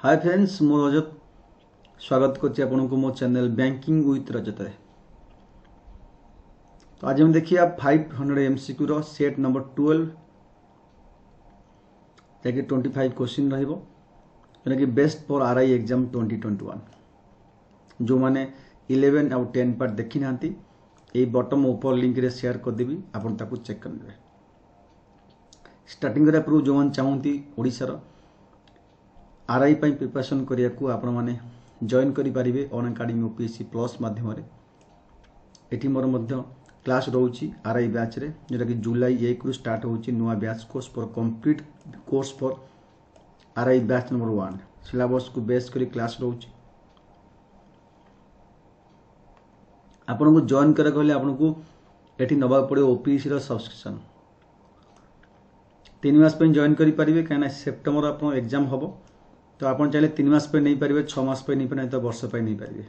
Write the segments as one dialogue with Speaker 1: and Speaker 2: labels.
Speaker 1: Hi friends मो रजत स्वागत करछि आपनको मो चैनल बैंकिंग विथ रजत रे। तो आज हम देखिए 500 एमसीक्यू रो सेट नंबर 12 जैसे 25 क्वेश्चन रहिबो जेना कि बेस्ट फॉर आरआई एग्जाम 2021 जो माने 11 और 10 पार्ट देखि नांती ए बॉटम ऊपर लिंक रे शेयर कर देबी आपन ताकू चेक कर लेबे। स्टार्टिंग रे पूर्व जो मन चाहंती ओडिसा रो आरआई पाई प्रिपरेशन करिया को आपण माने जॉइन करि परिबे ऑन अकाडमी ओपीएससी प्लस माध्यम रे। एठी मोर मध्य क्लास रहउची आरआई बैच रे जेटा कि जुलाई 1 रु स्टार्ट होउची नुवा batch course for complete course for RI batch number 1 syllabus को बेस करी क्लास रहउची। आपण को जॉइन करे कहले आपण को एठी नबा पड़े ओपीएससी रो सब्सक्रिप्शन 3 मास पे जॉइन करि परिबे काना सितंबर आपण एग्जाम हबो तो आप चाहिए 3 मास पे नहीं पारे 6 मास पे नहीं पारे तो वर्ष पे नहीं पारे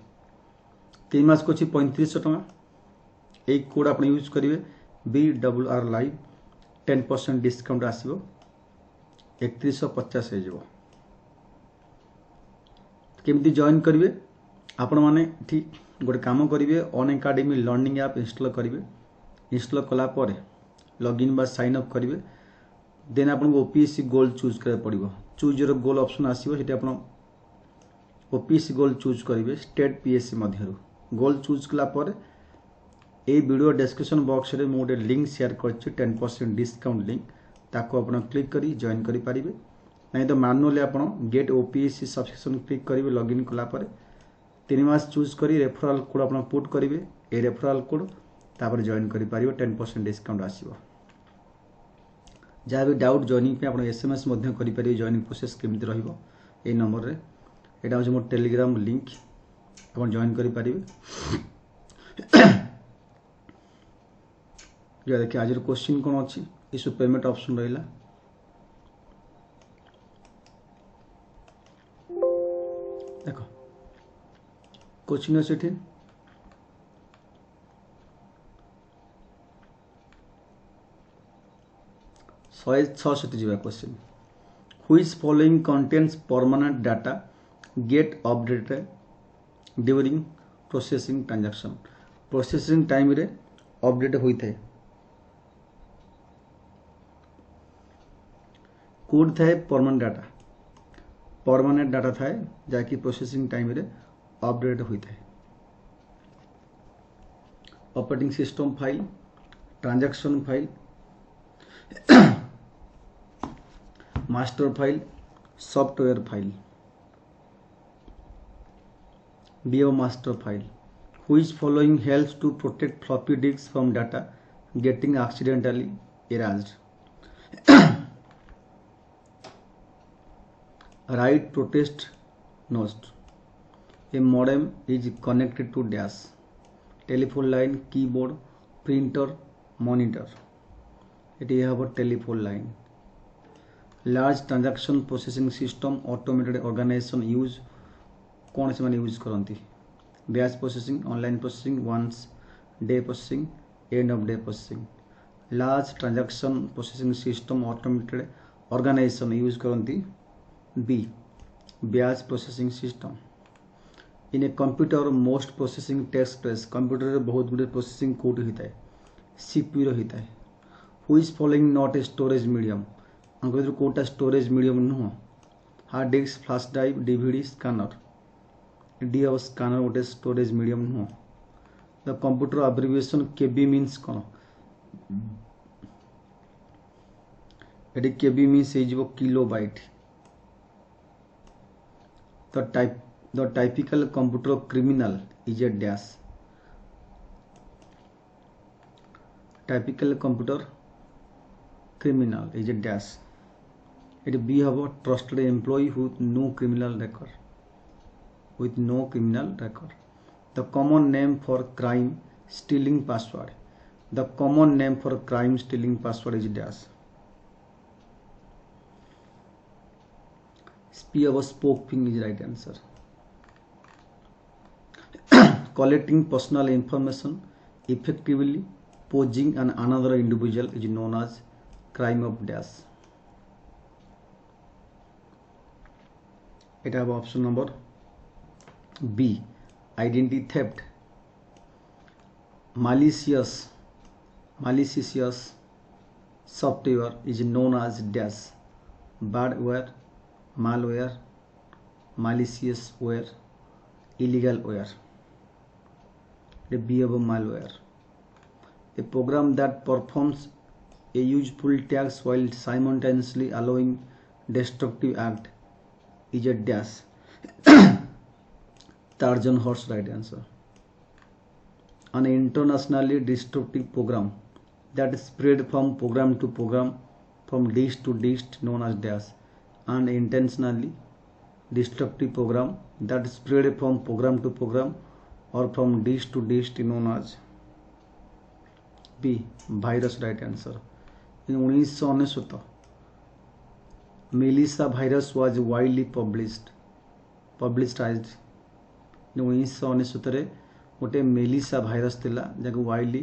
Speaker 1: 3 मास को 3500 टका एक कोड आप यूज करेंगे BRR लाइव 10% डिस्काउंट आसो 3150 हो केमती जॉइन करेंगे आपण मैंने गोटे काम करेंगे on academy learning app install करेंगे इंस्टॉल कलापर लॉगिन बा साइन अप करेंगे देन आपको ओपीएससी गोल चूज करा पड़ो चूज योर गोल ऑप्शन आसो ये आप ओपीएससी गोल चूज करेंगे स्टेट पीएससी मध्य गोल चूज कलापर ए वीडियो डिस्क्रिप्शन बॉक्स रे मोटे लिंक शेयर कर 10% डिस्काउंट लिंक ताको आपण क्लिक करी जॉइन करि परिबे नहीं तो मैनुअली आपण गेट ओपीएससी सब्सक्रिप्शन क्लिक करेंगे लॉगिन कलापर 3 मास चूज करी रेफरल कोड आपण पुट करेंगे ए रेफरल कोड तापर जॉइन करि परिबे 10% डिस्काउंट आसीबो। जहाँ भी डाउट जॉइनिंग पे आप एसएमएस मध्य करि परिबे जॉइनिंग प्रोसेस केमती रहिबो ए नंबर रे एटा हो मोर टेलीग्राम लिंक आप जॉइन करि परिबे। या देखिए आज क्वेश्चन कौन अच्छी इस पेमेंट ऑप्शन रहा देख क्वेश्चन अच्छे 166 जीवा question which following contains permanent data get updated during processing transaction processing time रे अपडेट होता है कोड थाए परमानेंट डाटा थाए जाकि प्रोसेसिंग टाइम रे अपडेट होता है operating system file transaction file master file software file बीओ master file which following helps to protect floppy disk from data getting accidentally erased write protest note a modem is connected to dash telephone line keyboard printer monitor it is about telephone line large transaction processing system automated organization use कौन से माने use करती batch processing online processing once day processing end of day processing large transaction processing system automated organization use करती बी batch processing system in a computer most processing takes place computer बहुत good processing code होता है CPU होता है which following not a storage medium अंक कोटा storage medium नुह hard disk flash drive DVD scanner डी ऑफ स्कैनर गोटे स्टोरेज मीडियम नुह the computer abbreviation KB means कौन ये केबी मीन्स हो kilobyte the typical computer criminal is a dash typical computer criminal is a dash it be have a trusted employee with no criminal record the common name for crime stealing password the common name for crime stealing password is dash P of spoofing is right answer collecting personal information effectively posing an another individual is known as crime of dash এটা হবে option number B identity theft malicious software is known as dash badware malware malicious ware illegal ware the B of malware a program that performs a useful task while simultaneously allowing destructive act is a dash Trojan horse right answer an internationally destructive program that spread from program to program from disk to disk known as dash an intentionally destructive program that spread from program to program or from disk to disk known as B virus right answer in 1999 Melissa virus was widely publicized in 1999 रे गोटे Melissa virus थिला जको widely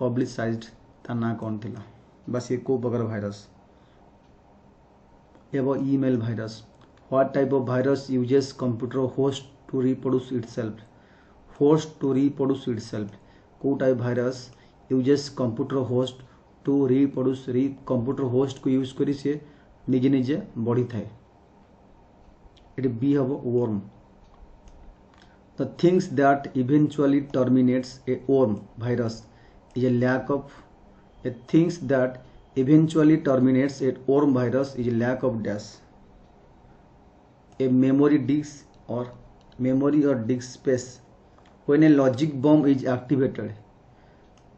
Speaker 1: publicised ता ना कौन थिला बस ये को प्रकार भाइरस एवो email virus what type of virus uses computer host to reproduce itself को type virus uses computer host to reproduce computer host को यूज करी से निजे निजे बढ़ी थाए इट बी हबो worm The things that eventually terminates a worm virus is a lack of dash. A memory disk or disk space. When a logic bomb is activated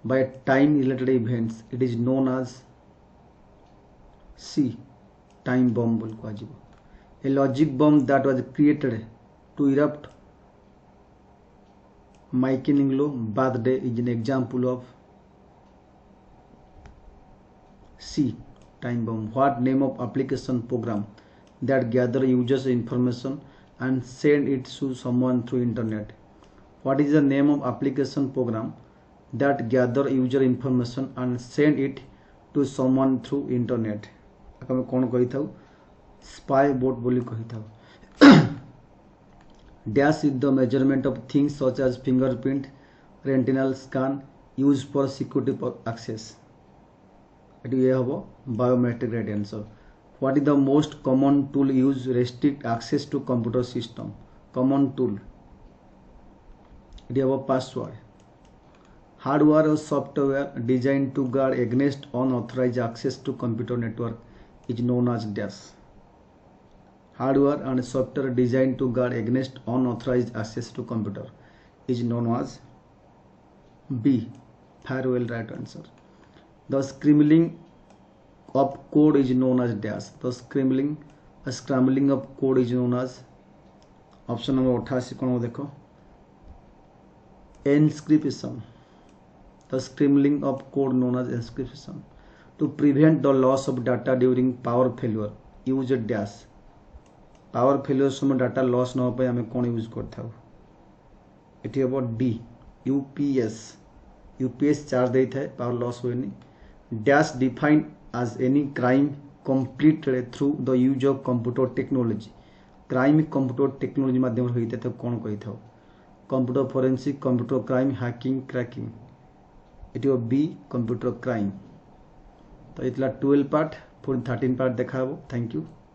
Speaker 1: by time-related events, it is known as C. Time bomb. A logic bomb that was created to erupt Michelangelo birthday is an example of C. Time bomb. What name of application program that gather users information and send it to someone through internet? What is the name of application program that gather user information and send it to someone through internet? आमे कौन कही था spy bot बोली कही था Dash is the measurement of things such as fingerprint, retinal scan used for security access. It is a biometric right answer. What is the most common tool used to restrict access to computer system? Common tool. It is a password. Hardware or software designed to guard against unauthorized access to computer network is known as dash. Hardware and software designed to guard against unauthorized access to computer is known as B. Firewall right answer. The scrambling of code is known as dash. The scrambling of code is known as option number 88 कौन देखो encryption. The scrambling of code known as encryption. To prevent the loss of data during power failure, use a dash. Power failure समय data loss न हो आम कौन use करता ये हम डी यूपीएस चार्ज दे था पावर लॉस हुए dash defined as any crime completed through the use of computer technology. Crime computer technology माध्यम होता है कौन कही था computer forensic computer crime hacking cracking ये बी कंप्यूटर क्राइम तो ये 12 पार्ट पुणी 13 पार्ट देखा थैंक यू।